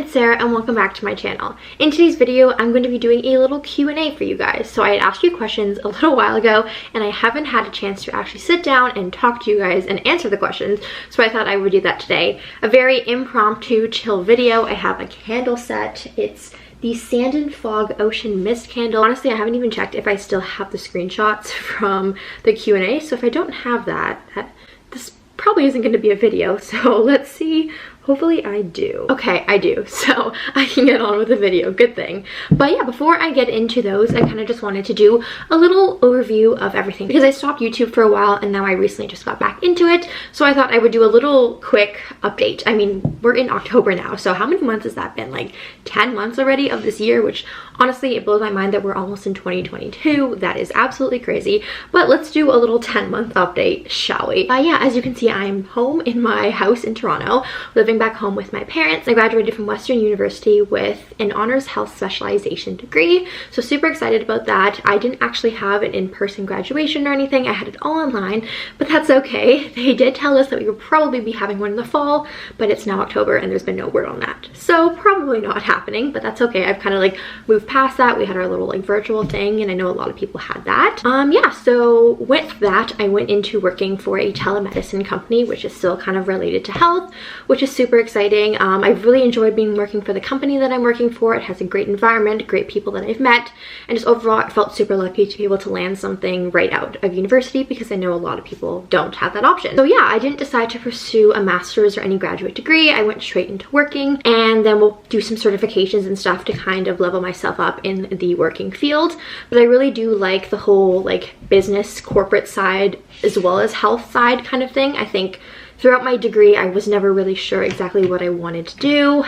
it's Sarah and welcome back to my channel. In today's video, I'm going to be doing a little Q&A for you guys. So I had asked you questions a little while ago and I haven't had a chance to actually sit down and talk to you guys and answer the questions. So I thought I would do that today. A very impromptu, chill video. I have a candle set. It's the Sand and Fog Ocean Mist candle. Honestly, I haven't even checked if I still have the screenshots from the Q&A. So if I don't have that, this probably isn't going to be a video. So let's see. Hopefully I do. Okay, I do. So I can get on with the video. Good thing. But yeah, before I get into those, I kind of just wanted to do a little overview of everything because I stopped YouTube for a while and now I recently just got back into it. So I thought I would do a little quick update. I mean, we're in October now. So how many months has that been? Like 10 months already of this year, which honestly, it blows my mind that we're almost in 2022. That is absolutely crazy. But let's do a little 10-month update, shall we? Yeah, as you can see, I'm home in my house in Toronto, living back home with my parents. I graduated from Western University with an honors health specialization degree, so super excited about that. I didn't actually have an in-person graduation or anything. I had it all online, but that's okay. They did tell us that we would probably be having one in the fall, but it's now October and there's been no word on that, so probably not happening, but that's okay. I've kind of like moved past that. We had our little like virtual thing and I know a lot of people had that. Yeah, so with that I went into working for a telemedicine company, which is still kind of related to health, which is super exciting. I've really enjoyed working for the company that I'm working for. It has a great environment, great people that I've met, and just overall I felt super lucky to be able to land something right out of university because I know a lot of people don't have that option. So yeah, I didn't decide to pursue a master's or any graduate degree. I went straight into working, and then we'll do some certifications and stuff to kind of level myself up in the working field. But I really do like the whole like business corporate side as well as health side kind of thing. I think throughout my degree, I was never really sure exactly what I wanted to do.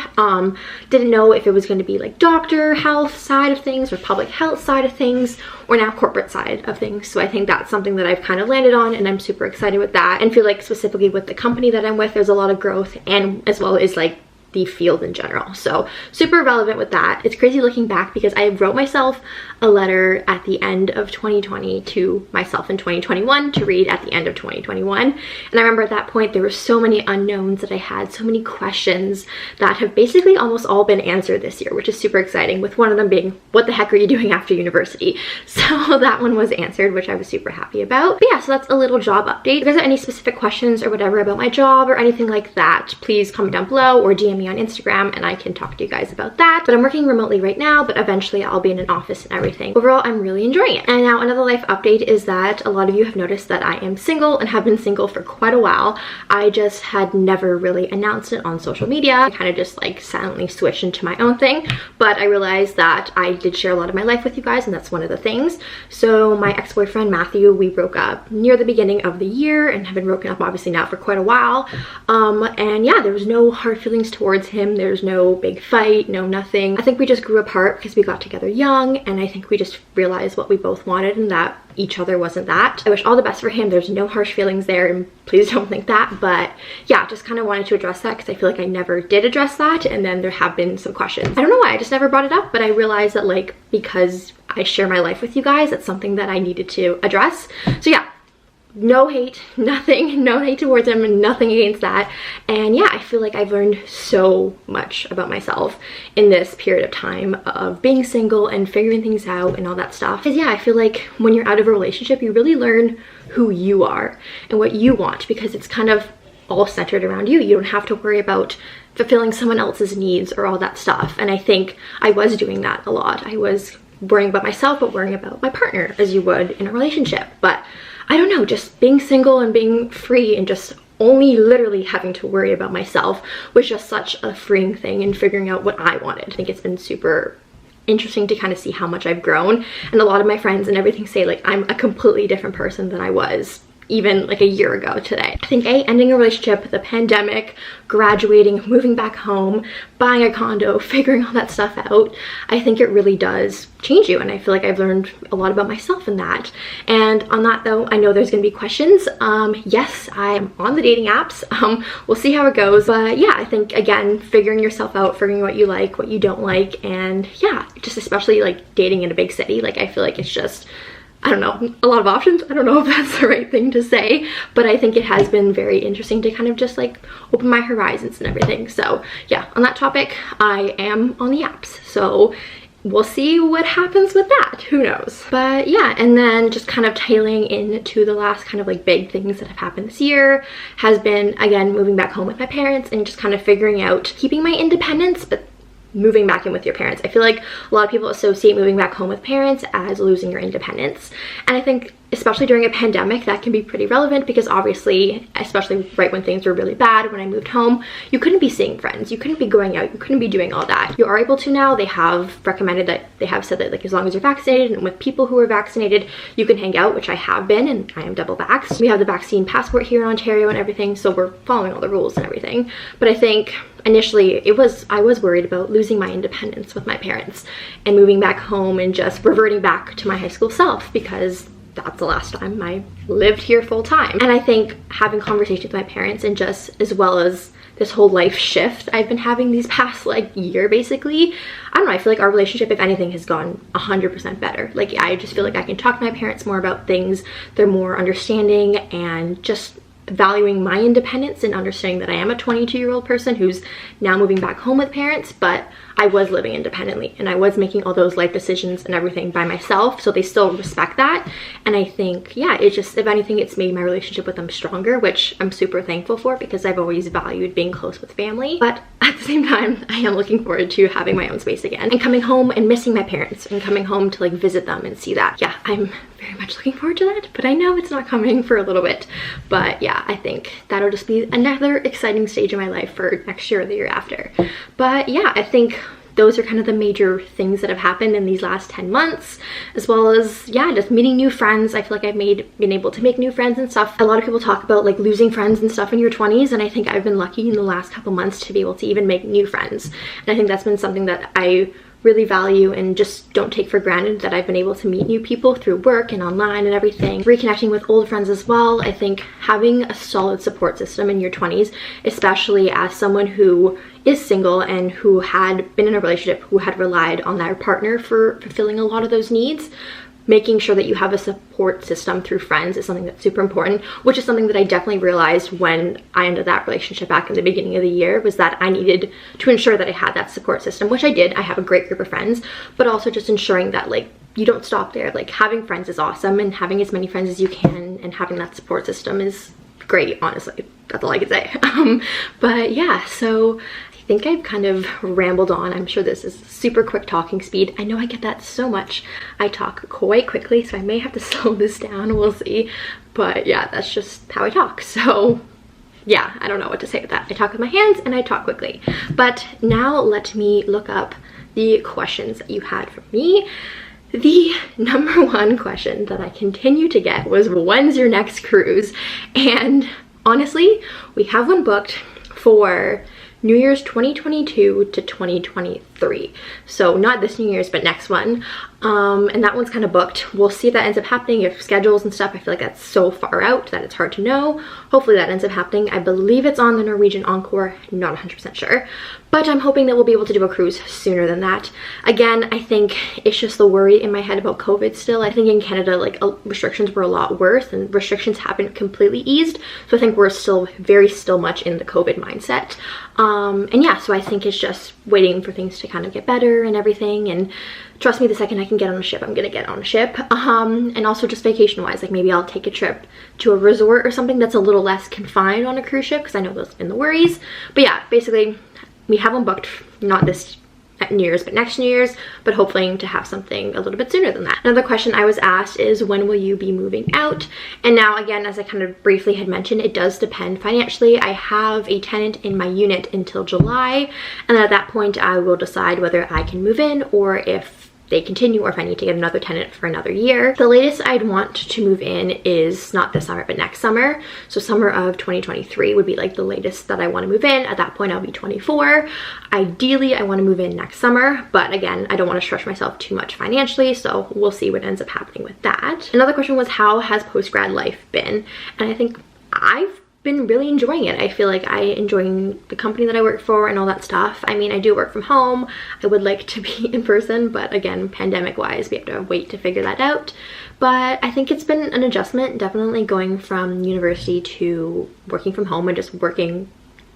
Didn't know if it was going to be like doctor health side of things or public health side of things or now corporate side of things. So I think that's something that I've kind of landed on and I'm super excited with that and feel like specifically with the company that I'm with, there's a lot of growth and as well as like the field in general. So super relevant with that. It's crazy looking back because I wrote myself a letter at the end of 2020 to myself in 2021 to read at the end of 2021. And I remember at that point there were so many unknowns that I had, so many questions that have basically almost all been answered this year, which is super exciting, with one of them being, what the heck are you doing after university? So that one was answered, which I was super happy about. But yeah, so that's a little job update. If you guys have any specific questions or whatever about my job or anything like that, please comment down below or DM me on Instagram and I can talk to you guys about that. But I'm working remotely right now, but eventually I'll be in an office and everything. Overall, I'm really enjoying it. And now another life update is that a lot of you have noticed that I am single and have been single for quite a while. I just had never really announced it on social media. I kind of just like silently switched into my own thing, but I realized that I did share a lot of my life with you guys and that's one of the things. So my ex-boyfriend Matthew, we broke up near the beginning of the year and have been broken up obviously now for quite a while. And yeah, there was no hard feelings towards him. There's no big fight, no nothing. I think we just grew apart because we got together young and I think we just realized what we both wanted and that each other wasn't that. I wish all the best for him. There's no harsh feelings there and please don't think that. But yeah, just kind of wanted to address that because I feel like I never did address that and then there have been some questions. I don't know why, I just never brought it up, but I realized that like because I share my life with you guys, it's something that I needed to address. So yeah, no hate, nothing, no hate towards him and nothing against that. And yeah, I feel like I've learned so much about myself in this period of time of being single and figuring things out and all that stuff. Because yeah, I feel like when you're out of a relationship, you really learn who you are and what you want because it's kind of all centered around you. You don't have to worry about fulfilling someone else's needs or all that stuff. And I think I was doing that a lot. I was worrying about myself, but worrying about my partner as you would in a relationship. But I don't know, just being single and being free and just only literally having to worry about myself was just such a freeing thing and figuring out what I wanted. I think it's been super interesting to kind of see how much I've grown. And a lot of my friends and everything say like I'm a completely different person than I was even like a year ago today. I think ending a relationship, the pandemic, graduating, moving back home, buying a condo, figuring all that stuff out, I think it really does change you. And I feel like I've learned a lot about myself in that. And on that though, I know there's gonna be questions. Yes, I'm on the dating apps. We'll see how it goes. But yeah, I think again, figuring yourself out, figuring what you like, what you don't like, and yeah, just especially like dating in a big city, like I feel like it's just I don't know, a lot of options. I don't know if that's the right thing to say, but I think it has been very interesting to kind of just like open my horizons and everything. So yeah, on that topic, I am on the apps. So we'll see what happens with that, who knows. But yeah, and then just kind of tailing into the last kind of like big things that have happened this year has been, again, moving back home with my parents and just kind of figuring out keeping my independence, but moving back in with your parents. I feel like a lot of people associate moving back home with parents as losing your independence. And I think especially during a pandemic, that can be pretty relevant because obviously, especially right when things were really bad, when I moved home, you couldn't be seeing friends, you couldn't be going out, you couldn't be doing all that. You are able to now. They have recommended that, they have said that like as long as you're vaccinated and with people who are vaccinated, you can hang out, which I have been, and I am double vaxxed. We have the vaccine passport here in Ontario and everything, so we're following all the rules and everything. But I think initially I was worried about losing my independence with my parents and moving back home and just reverting back to my high school self, because that's the last time I lived here full time. And I think having conversations with my parents, and just as well as this whole life shift I've been having these past like year basically, I don't know, I feel like our relationship, if anything, has gone 100% better. Like I just feel like I can talk to my parents more about things. They're more understanding and just valuing my independence and understanding that I am a 22-year-old person who's now moving back home with parents, but I was living independently and I was making all those life decisions and everything by myself, so they still respect that. And I think, yeah, it just, if anything, it's made my relationship with them stronger, which I'm super thankful for because I've always valued being close with family. But at the same time, I am looking forward to having my own space again and coming home and missing my parents and coming home to like visit them and see that. Yeah, I'm very much looking forward to that, but I know it's not coming for a little bit. But yeah, I think that'll just be another exciting stage in my life for next year or the year after. But yeah, I think those are kind of the major things that have happened in these last 10 months, as well as, yeah, just meeting new friends. I feel like I've been able to make new friends and stuff. A lot of people talk about like losing friends and stuff in your 20s, and I think I've been lucky in the last couple months to be able to even make new friends. And I think that's been something that I really value and just don't take for granted, that I've been able to meet new people through work and online and everything. Reconnecting with old friends as well. I think having a solid support system in your 20s, especially as someone who is single and who had been in a relationship who had relied on their partner for fulfilling a lot of those needs, making sure that you have a support system through friends is something that's super important, which is something that I definitely realized when I ended that relationship back in the beginning of the year, was that I needed to ensure that I had that support system, which I did. I have a great group of friends, but also just ensuring that like you don't stop there. Like having friends is awesome, and having as many friends as you can and having that support system is great, honestly. That's all I can say. But yeah, so I think I've kind of rambled on. I'm sure this is super quick talking speed. I know I get that so much. I talk quite quickly, so I may have to slow this down. We'll see. But yeah, that's just how I talk. So yeah, I don't know what to say with that. I talk with my hands and I talk quickly. But now let me look up the questions that you had for me. The number one question that I continue to get was, when's your next cruise? And honestly, we have one booked for New Year's 2022 to 2023. So not this New Year's, but next one. And that one's kind of booked. We'll see if that ends up happening, if schedules and stuff. I feel like that's so far out that it's hard to know. Hopefully that ends up happening. I believe it's on the Norwegian Encore, not 100% sure. But I'm hoping that we'll be able to do a cruise sooner than that. Again, I think it's just the worry in my head about COVID still. I think in Canada, like restrictions were a lot worse, and restrictions haven't completely eased. So I think we're still still much in the COVID mindset. And yeah, so I think it's just waiting for things to kind of get better and everything. And trust me, the second I can get on a ship, I'm gonna get on a ship. And also just vacation wise, like maybe I'll take a trip to a resort or something that's a little less confined on a cruise ship, because I know those have been the worries. But yeah, basically we have them booked, not this at New Year's, but next New Year's, but hoping to have something a little bit sooner than that. Another question I was asked is, when will you be moving out? And now again, as I kind of briefly had mentioned, it does depend financially. I have a tenant in my unit until July, and at that point I will decide whether I can move in or if they continue, or if I need to get another tenant for another year. The latest I'd want to move in is not this summer, but next summer. So summer of 2023 would be like the latest that I want to move in. At that point, I'll be 24. Ideally, I want to move in next summer, but again, I don't want to stretch myself too much financially, so we'll see what ends up happening with that. Another question was, how has post-grad life been? And I think I've been really enjoying it. I feel like I enjoy the company that I work for and all that stuff. I mean, I do work from home. I would like to be in person, but again, pandemic wise, we have to wait to figure that out. But I think it's been an adjustment, definitely going from university to working from home and just working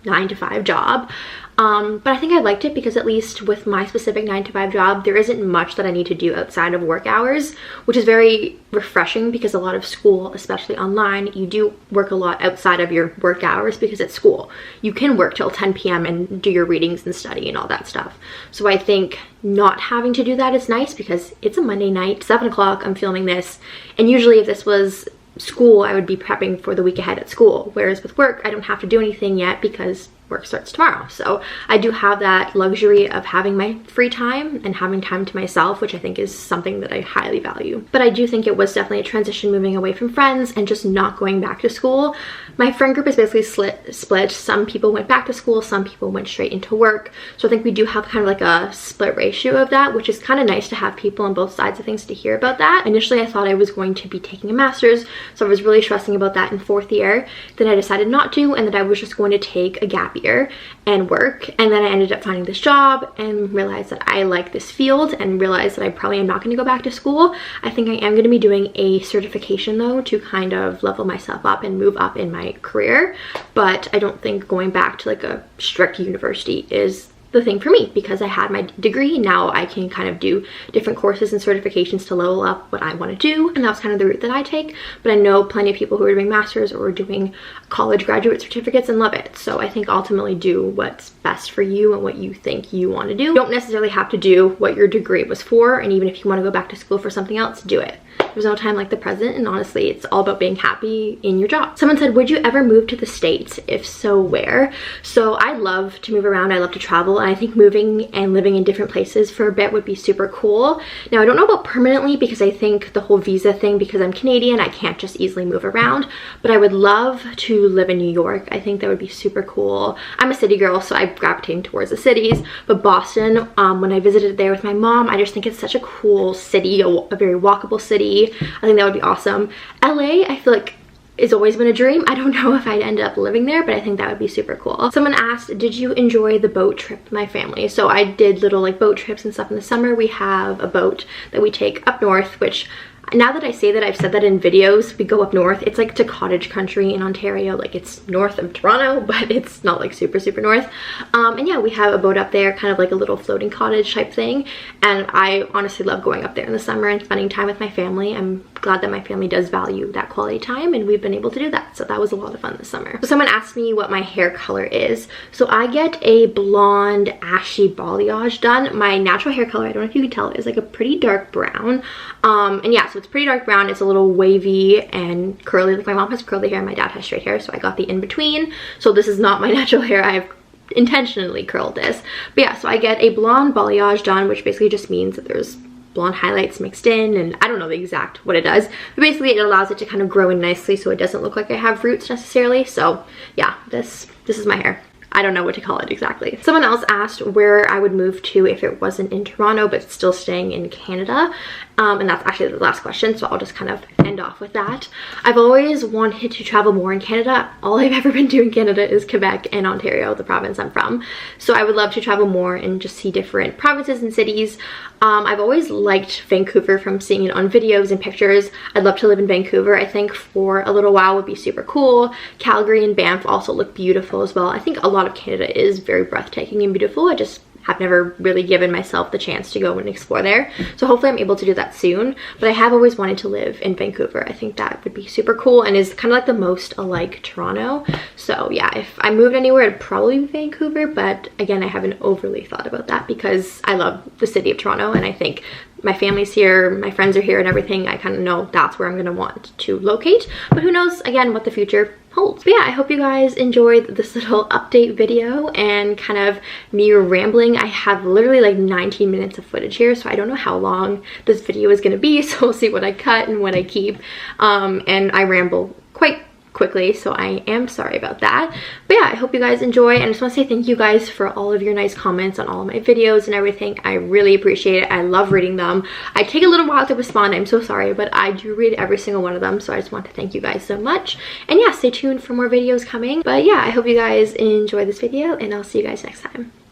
9-to-5 job. But I think I liked it because at least with my specific 9-to-5 job, there isn't much that I need to do outside of work hours, which is very refreshing because a lot of school, especially online, you do work a lot outside of your work hours because it's school. You can work till 10 p.m. and do your readings and study and all that stuff. So I think not having to do that is nice because it's a Monday night, 7 o'clock, I'm filming this, and usually if this was school, I would be prepping for the week ahead at school, whereas with work, I don't have to do anything yet because work starts tomorrow. So I do have that luxury of having my free time and having time to myself, which I think is something that I highly value. But I do think it was definitely a transition moving away from friends and just not going back to school. My friend group is basically split. Some people went back to school, some people went straight into work. So I think we do have kind of like a split ratio of that, which is kind of nice to have people on both sides of things to hear about that. Initially, I thought I was going to be taking a master's, so I was really stressing about that in 4th year. Then I decided not to, and that I was just going to take a gap year and work. And then I ended up finding this job and realized that I like this field and realized that I probably am not going to go back to school. I think I am going to be doing a certification though to kind of level myself up and move up in my career, but I don't think going back to like a strict university is the thing for me because I had my degree. Now I can kind of do different courses and certifications to level up what I want to do, and that's kind of the route that I take. But I know plenty of people who are doing masters or doing college graduate certificates and love it. So I think ultimately do what's best for you and what you think you want to do. You don't necessarily have to do what your degree was for, and even if you want to go back to school for something else, do it. There's no time like the present, and honestly, it's all about being happy in your job. Someone said, would you ever move to the States? If so, where? So I love to move around. I love to travel, and I think moving and living in different places for a bit would be super cool. Now, I don't know about permanently because I think the whole visa thing, because I'm Canadian, I can't just easily move around, but I would love to live in New York. I think that would be super cool. I'm a city girl, so I gravitate towards the cities, but Boston, when I visited there with my mom, I just think it's such a cool city, a very walkable city. I think that would be awesome. LA, I feel like it's always been a dream. I don't know if I'd end up living there, but I think that would be super cool. Someone asked, did you enjoy the boat trip with my family? So I did little like boat trips and stuff in the summer. We have a boat that we take up north, which now that I say that, I've said that in videos, we go up north. It's like to cottage country in Ontario. Like it's north of Toronto, but it's not like super north. And yeah, we have a boat up there, kind of like a little floating cottage type thing. And I honestly love going up there in the summer and spending time with my family. I'm glad that my family does value that quality time, and we've been able to do that. So that was a lot of fun this summer. So someone asked me what my hair color is. So I get a blonde ashy balayage done. My natural hair color, I don't know if you can tell, is like a pretty dark brown. And yeah, so it's pretty dark brown. It's a little wavy and curly. Like my mom has curly hair, my dad has straight hair, so I got the in between. So this is not my natural hair. I've intentionally curled this. But yeah, so I get a blonde balayage done, which basically just means that there's blonde highlights mixed in, and I don't know the exact what it does, but basically it allows it to kind of grow in nicely so it doesn't look like I have roots necessarily. So yeah, this is my hair. I don't know what to call it exactly. Someone else asked where I would move to if it wasn't in Toronto but still staying in Canada. And that's actually the last question, so I'll just kind of end off with that. I've always wanted to travel more in Canada. All I've ever been to in Canada is Quebec and Ontario, the province I'm from. So I would love to travel more and just see different provinces and cities. I've always liked Vancouver from seeing it on videos and pictures. I'd love to live in Vancouver. I think for a little while would be super cool. Calgary and Banff also look beautiful as well. I think a lot of Canada is very breathtaking and beautiful. I just have never really given myself the chance to go and explore there. So hopefully I'm able to do that soon. But I have always wanted to live in Vancouver. I think that would be super cool and is kind of like the most alike Toronto. So yeah, if I moved anywhere, it'd probably be Vancouver. But again, I haven't overly thought about that because I love the city of Toronto, and I think my family's here, my friends are here and everything. I kind of know that's where I'm going to want to locate. But who knows, again, what the future holds. But yeah, I hope you guys enjoyed this little update video and kind of me rambling. I have literally like 19 minutes of footage here, so I don't know how long this video is going to be. So we'll see what I cut and what I keep. And I ramble quite quickly, so I am sorry about that. But yeah, I hope you guys enjoy, and I just want to say thank you guys for all of your nice comments on all of my videos and everything. I really appreciate it. I love reading them. I take a little while to respond, I'm so sorry, but I do read every single one of them, so I just want to thank you guys so much. And yeah, stay tuned for more videos coming. But yeah, I hope you guys enjoy this video, and I'll see you guys next time.